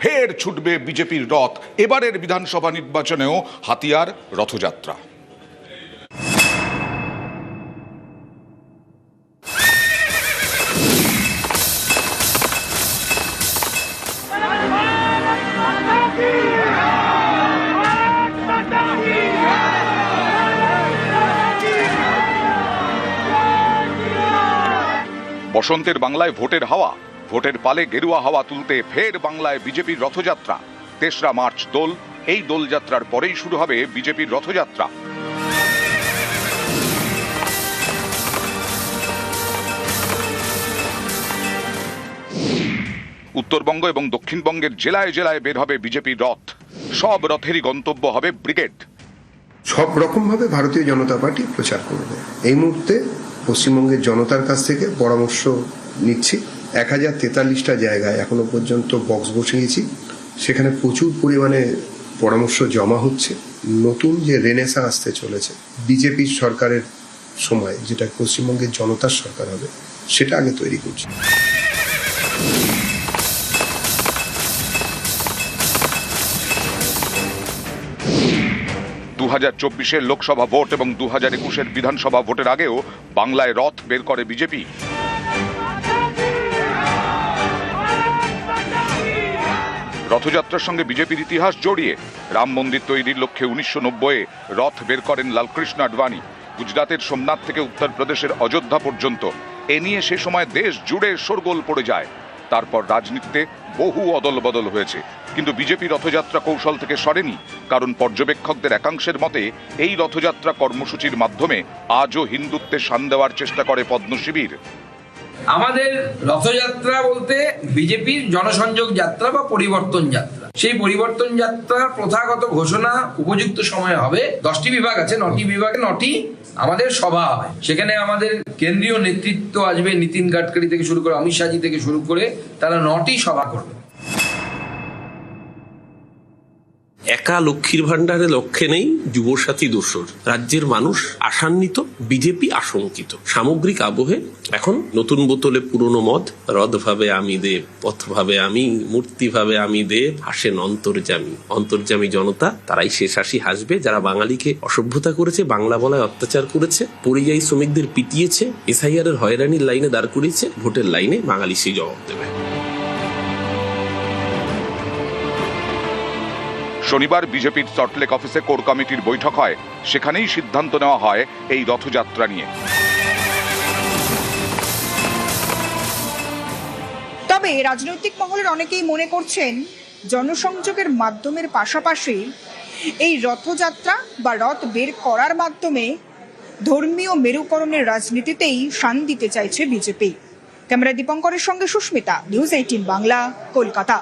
ফের ছুটবে বিজেপির রথ। এবারের বিধানসভা নির্বাচনেও হাতিয়ার রথযাত্রা। বসন্তের বাংলায় ভোটের হাওয়া, ভোটের পালে গেরুয়া হাওয়া তুলতে ফের বাংলায় বিজেপির রথযাত্রা। ৩রা মার্চ দোল, এই দোলযাত্রার পরেই শুরু হবে বিজেপির রথযাত্রা। উত্তরবঙ্গ এবং দক্ষিণবঙ্গের জেলায় জেলায় বের হবে বিজেপির রথ। সব রথেরই গন্তব্য হবে ব্রিগেড। সব রকম ভাবে ভারতীয় জনতা পার্টি প্রচার করবে। এই মুহূর্তে পশ্চিমবঙ্গের জনতার কাছ থেকে পরামর্শ নিচ্ছি। 1043টা জায়গায় এখনো পর্যন্ত বক্স বসিয়েছি, সেখানে প্রচুর পরিমাণে পরামর্শ জমা হচ্ছে। নতুন যে রেনেসাঁ আসতে চলেছে বিজেপির সরকারের সময়, যেটা পশ্চিমবঙ্গের জনতার সরকার হবে, সেটা আগে তৈরি করছি। 2024-এর লোকসভা ভোট এবং 2021-এর বিধানসভা ভোটের আগেও বাংলায় রথ বের করে বিজেপি। রথযাত্রার সঙ্গে বিজেপির ইতিহাস জড়িয়ে। রাম মন্দির তৈরির লক্ষ্যে 1990-এ রথ বের করেন লালকৃষ্ণ আডবাণী। গুজরাটের সোমনাথ থেকে উত্তরপ্রদেশের অযোধ্যা পর্যন্ত এ নিয়ে সে সময় দেশ জুড়ে শোরগোল পড়ে যায়। তারপর রাজনীতিতে বহু অদল বদল হয়েছে, কিন্তু বিজেপি রথযাত্রা কৌশল থেকে সরেনি। কারণ পর্যবেক্ষকদের একাংশের মতে এই রথযাত্রা কর্মসূচির মাধ্যমে আজও হিন্দুত্বে শান দেওয়ার চেষ্টা করে পদ্ম শিবির। আমাদের রথযাত্রা বলতে বিজেপির জনসংযোগ যাত্রা বা পরিবর্তন যাত্রা। সেই পরিবর্তন যাত্রার প্রথাগত ঘোষণা উপযুক্ত সময়ে হবে। 10টি বিভাগ আছে, 9টি বিভাগে 9টি আমাদের সভা হবে। সেখানে আমাদের কেন্দ্রীয় নেতৃত্ব আসবে, নীতিন গাডকারি থেকে শুরু করে অমিত শাহজি থেকে শুরু করে, তারা 9টি সভা করবে। একা লক্ষ্মীর ভান্ডারে লক্ষ্যে নেই, যুবসাথী দোসর। রাজ্যের মানুষ আশান্বিত, বিজেপি আশঙ্কিত। সামগ্রিক আবহে এখন নতুন বোতলে পুরনো মদ। রথ ভাবে আমি দেব, পথ ভাবে আমি, মূর্তি ভাবে আমি দেব, হাসেন অন্তর্যামী। অন্তর্যামী জনতা, তারাই শেষ হাসি হাসবে যারা বাঙালিকে অসভ্যতা করেছে, বাংলা বলায় অত্যাচার করেছে, পরিযায়ী শ্রমিকদের পিটিয়েছে, এসআইআর এর হয়রানির লাইনে দাঁড় করিয়েছে। ভোটের লাইনে বাঙালি সেই জবাব দেবে। শনিবার বিজেপির সল্টলেক অফিসে কোর কমিটির বৈঠক হয়। সেখানেই সিদ্ধান্ত নেওয়া হয় এই রথযাত্রা নিয়ে। তবে রাজনৈতিক মহলের অনেকেই মনে করছেন, জনসংযোগের মাধ্যমের পাশাপাশি এই রথযাত্রা বা রথ বের করার মাধ্যমে ধর্মীয় মেরুকরণের রাজনীতিতেই শান দিতে চাইছে বিজেপি। ক্যামেরা দীপঙ্করের সঙ্গে সুস্মিতা, নিউজ 18 বাংলা, কলকাতা।